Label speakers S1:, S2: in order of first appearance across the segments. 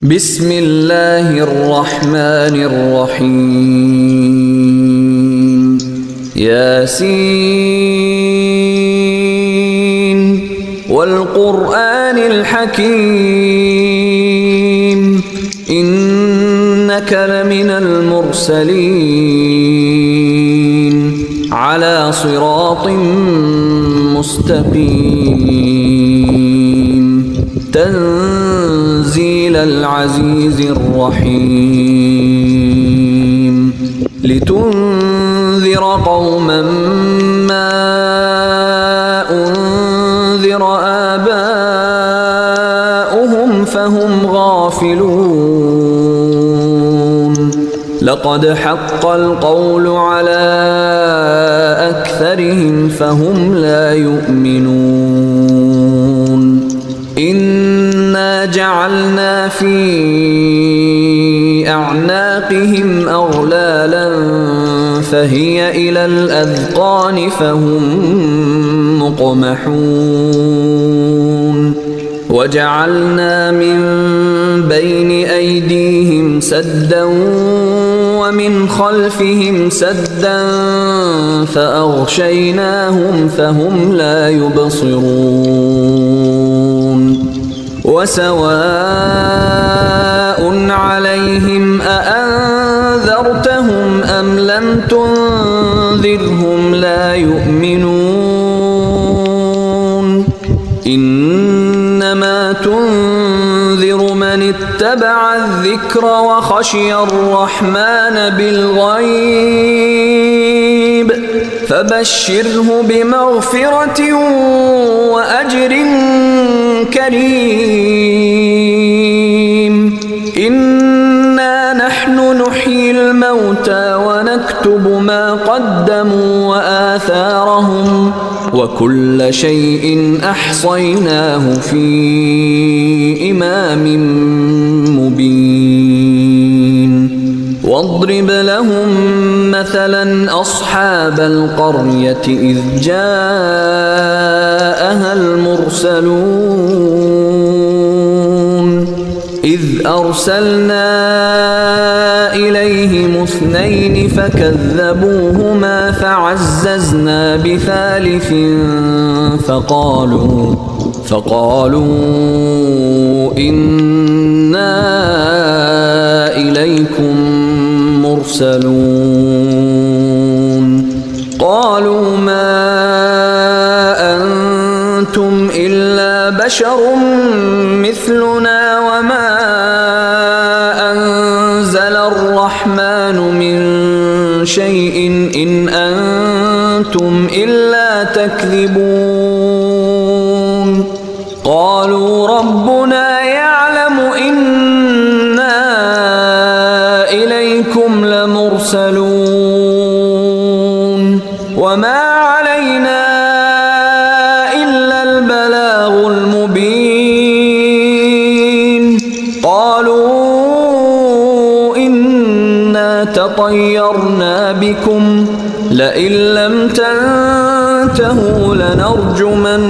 S1: بسم الله الرحمن الرحيم ياسين والقرآن الحكيم إنك لمن المرسلين على صراط مستقيم تنزيل العزيز الرحيم لتنذر قوما ما أنذر آباؤهم فهم غافلون لقد حق القول على أكثرهم فهم لا يؤمنون إنا جعلنا في أعناقهم أغلالا فهي إلى الأذقان فهم مقمحون وجعلنا من بين أيديهم سدا ومن خلفهم سدا فأغشيناهم فهم لا يبصرون وسواء عليهم أأنذرتهم أم لم تنذرهم لا يؤمنون إنما تنذر من اتبع الذكر وخشي الرحمن بالغيب فبشره بمغفرة وأجر كريم إنا نحن نحيي الموتى ونكتب ما قدموا وآثارهم وكل شيء أحصيناه في إمام مبين واضرب لهم مثلا أصحاب القرية إذ جاءها المرسلون إذ أرسلنا إليهم اثنين فكذبوهما فعززنا بثالث فقالوا إنا إليكم مرسلون قالوا ما أنتم إلا بشر مثلنا وما أنزل الرحمن من شيء إن أنتم إلا تكذبون قالوا ربنا يعلم إنا إليكم لمرسلون وما علينا إلا البلاغ المبين قالوا إنا تطيرنا بكم لئن لم تنتهوا لنرجمنكم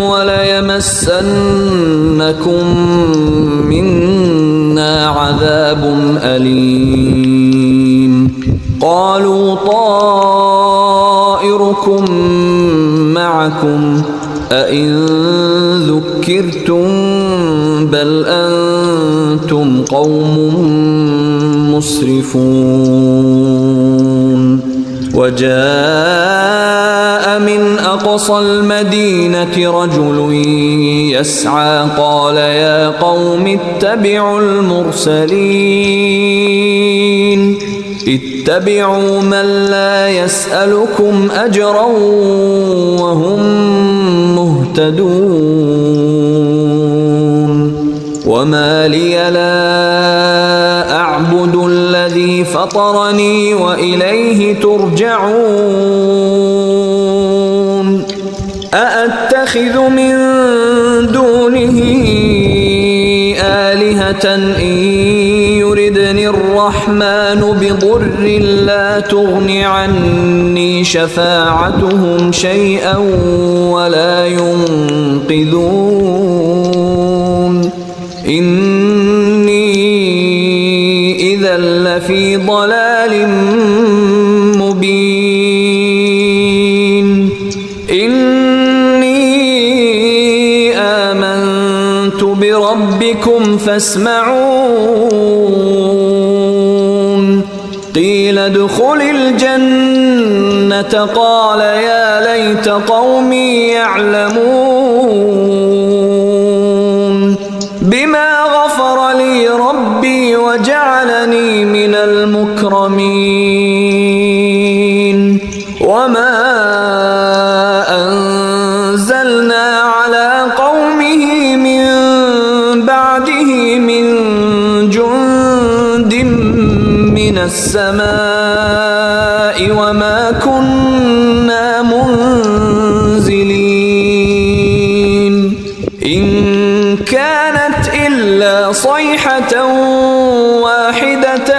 S1: وليمسنكم منا عذاب أليم قالوا طائركم معكم أئن ذكرتم بل أنتم قوم مسرفون وجاء من أقصى المدينة رجل يسعى قال يا قوم اتبعوا المرسلين اتبعوا من لا يسألكم أجرا وهم مهتدون وما لي لا أعبد الذي فطرني وإليه ترجعون أأتخذ من دونه آلهة إن يردني الرحمن بضر لا تغن عني شفاعتهم شيئا ولا ينقذون إن لفي ضلال مبين إني آمنت بربكم فاسمعون قيل ادخل الجنة قال يا ليت قومي يعلمون بما غفر لي ربي وجعلني من المكرمين وما أنزلنا على قومه من بعده من جند من السماء وما كنا منزلين إن كانت إلا صيحة واحدة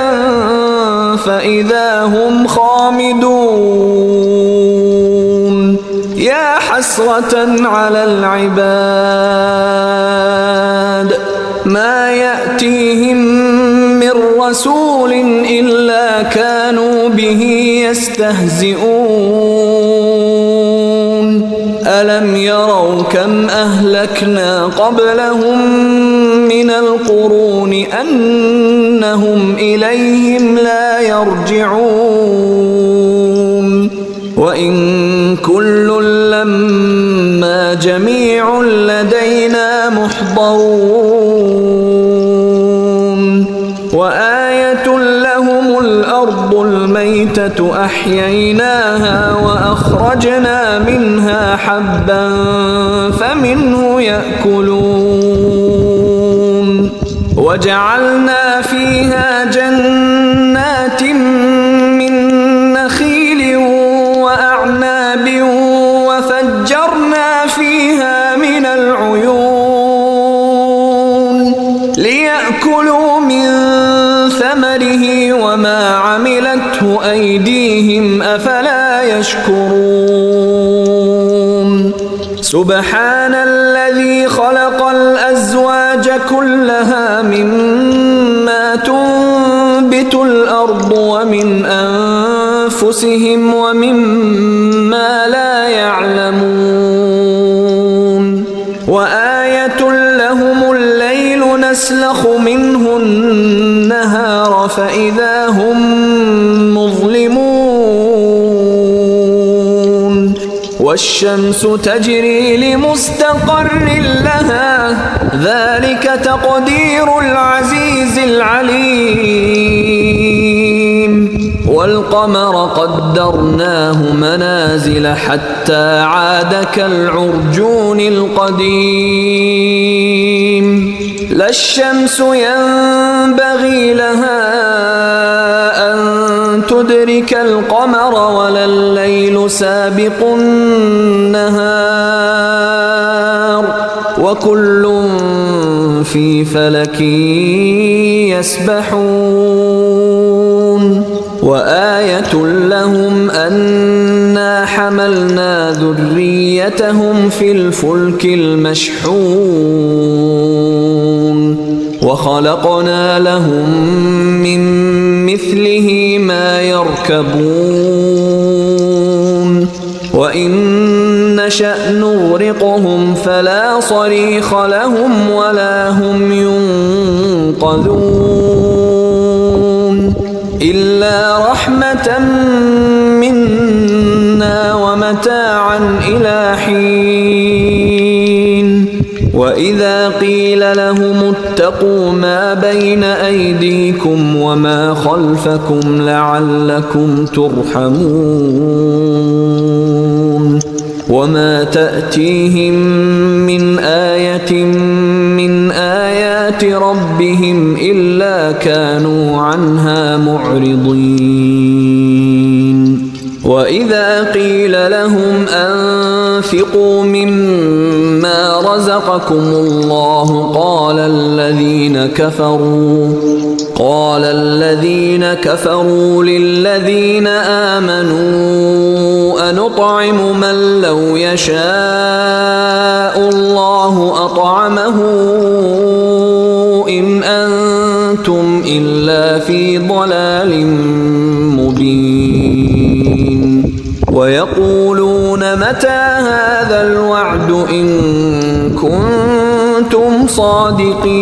S1: فإذا هم خامدون يا حسرة على العباد ما يأتيهم من رسول إلا كانوا به يستهزئون ألم يروا كم أهلكنا قبلهم من القرون أنهم إليهم لا يرجعون وإن كل لما جميع لدينا محضرون وآية لهم الأرض الميتة أحييناها وأخرجنا منها حبا فمنه يأكلون وجعلنا فيها جنات من نخيل وأعناب وفجرنا فيها من العيون ليأكلوا من ثمره وما عملته أيديهم أفلا يشكرون سبحان الذي خلق الأزواج كلها مما تنبت الأرض ومن أنفسهم ومما لا يعلمون وآية لهم الليل نسلخ منه النهار فإذا هم مظلمون والشمس تجري لمستقر لها ذلك تقدير العزيز العليم والقمر قدرناه منازل حتى عاد كالعرجون القديم لا الشمس ينبغي لها أن تدرك القمر ولا الليل سابق النهار وكل في فلك يسبحون وآية لهم أنا حملنا ذريتهم في الفلك المشحون وخلقنا لهم من مثله ما يركبون وإن نشأ نغرقهم فلا صريخ لهم ولا هم ينقذون إلا رحمة منا ومتاعا إلى حين وإذا قيل لهم اتقوا ما بين أيديكم وما خلفكم لعلكم ترحمون وما تأتيهم من آية من آيات ربهم إلا كانوا عنها معرضين وإذا قيل لهم أنفقوا مما رزقكم الله قال الذين كفروا للذين آمنوا أنطعم من لو يشاء الله أطعمه إن أنتم أنتم إلا في ضلال مبين ويقولون متى هذا الوعد إن كنتم صادقين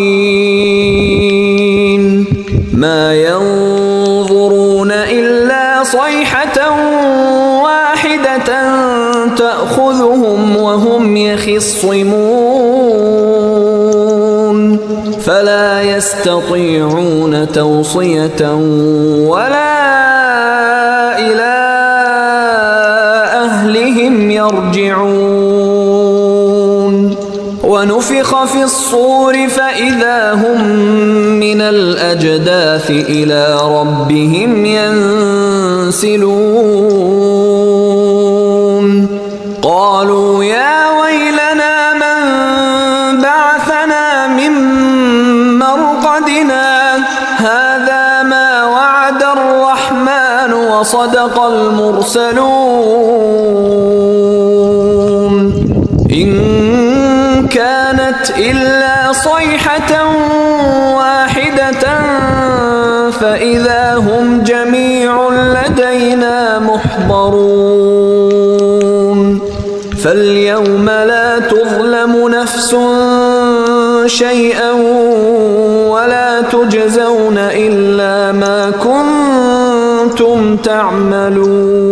S1: ما ينظرون إلا صيحة واحدة تأخذهم وهم يخصمون فلا يستطيعون توصية ولا إلى أهلهم يرجعون ونفخ في الصور فإذا هم من الأجداث إلى ربهم ينسلون قالوا يا ويلنا من بعثنا من مرقدنا هذا ما وعد الرحمن وصدق المرسلون إن كانت إلا صيحة واحدة فإذا هم جميع لدينا محضرون فاليوم لا تظلم نفس شيئا ولا تجزون إلا ما كنتم تعملون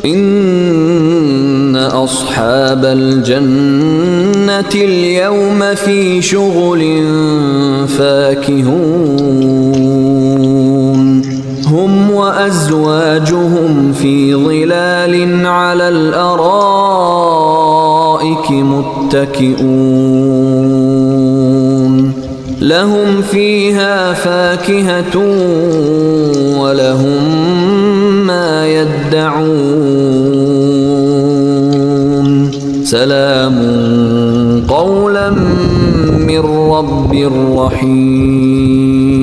S1: إن أصحاب الجنة اليوم في شغل فاكهون هم وأزواجهم في ظلال على الأرائك متكئون لهم فيها فاكهة ولهم ما يدعون سلام قولا من رب رحيم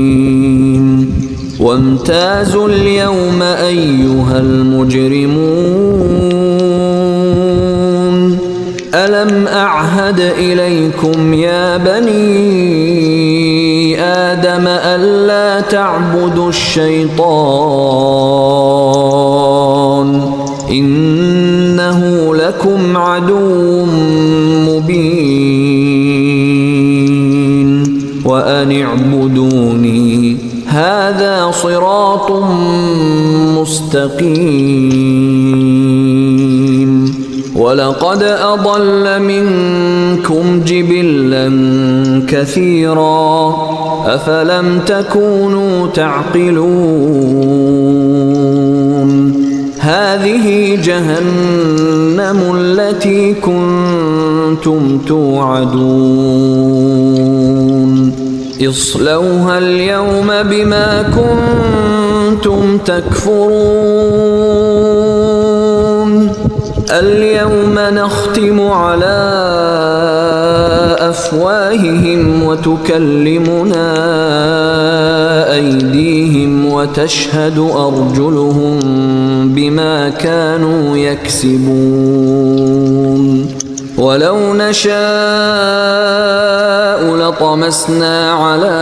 S1: وامتازوا اليوم أيها المجرمون ألم أعهد إليكم يا بني آدم ألا تعبدوا الشيطان إنه لكم عدو مبين وأن اعبدوني هذا صراط مستقيم ولقد أضل منكم جبلا كثيرا أفلم تكونوا تعقلون هذه جهنم التي كنتم توعدون اصلوها اليوم بما كنتم تكفرون اليوم نختم على أفواههم وتكلمنا أيديهم وتشهد أرجلهم بما كانوا يكسبون ولو نشاء لطمسنا على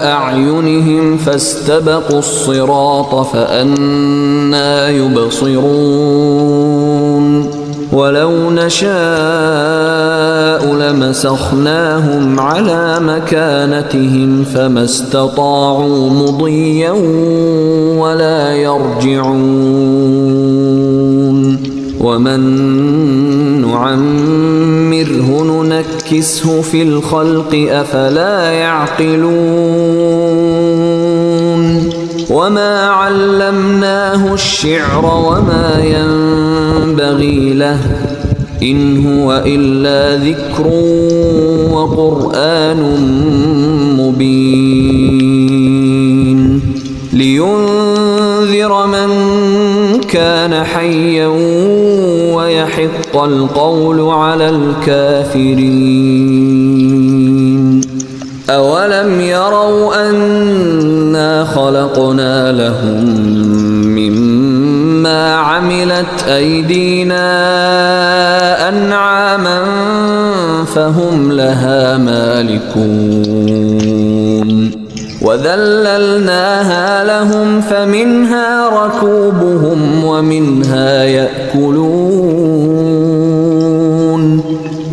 S1: أعينهم فاستبقوا الصراط فأنى يبصرون ولو نشاء لمسخناهم على مكانتهم فما استطاعوا مضيا ولا يرجعون ومن نعمره ننكسه في الخلق أفلا يعقلون وما علمناه الشعر وما ينبغي له إن هو إلا ذكر وقرآن مبين لينذر من كان حيا ويحق القول على الكافرين أولم يروا أنا خلقنا لهم مما عملت أيدينا أنعاما فهم لها مالكون وذللناها لهم فمنها ركوبهم ومنها يأكلون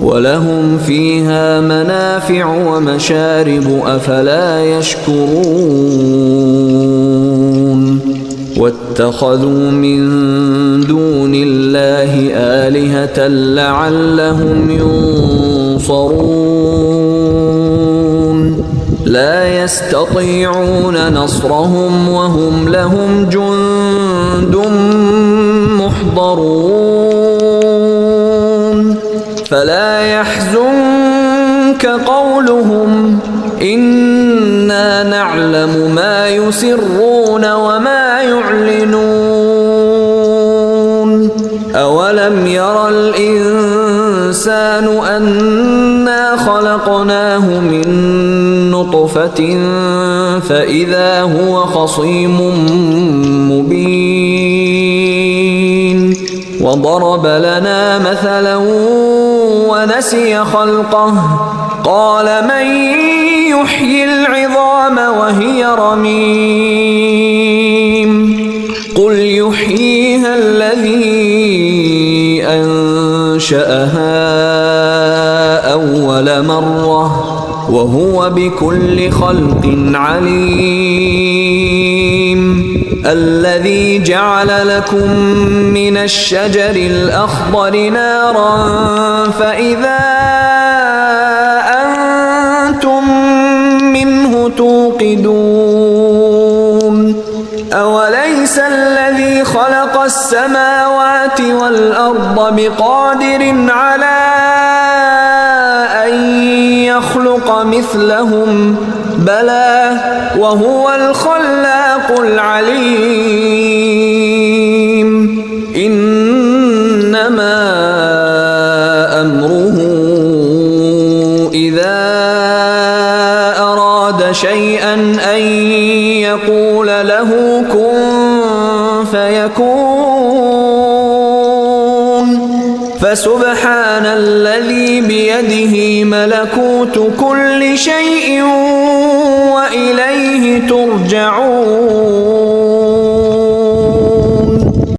S1: ولهم فيها منافع ومشارب أفلا يشكرون واتخذوا من دون الله آلهة لعلهم ينصرون لا يستطيعون نصرهم وهم لهم جند محضرون فلا يحزنك قولهم إنا نعلم ما يسرون وما يعلنون أولم ير الإنسان أنا خلقناه من نطفة فإذا هو خصيم مبين وضرب لنا مثلا ونسي خلقه قال من يحيي العظام وهي رميم قل يحييها الذي أنشأها أول مرة وهو بكل خلق عليم الذي جعل لكم من الشجر الأخضر نارا فإذا أنتم منه توقدون أوليس الذي خلق السماوات والأرض بقادر على أن يخلق مثلهم بلى وهو الخلاق العليم إنما أمره إذا أراد شيئا أن يقول له كن فيكون فسبحان الذي بيده ملكوت كل شيء وإليه ترجعون.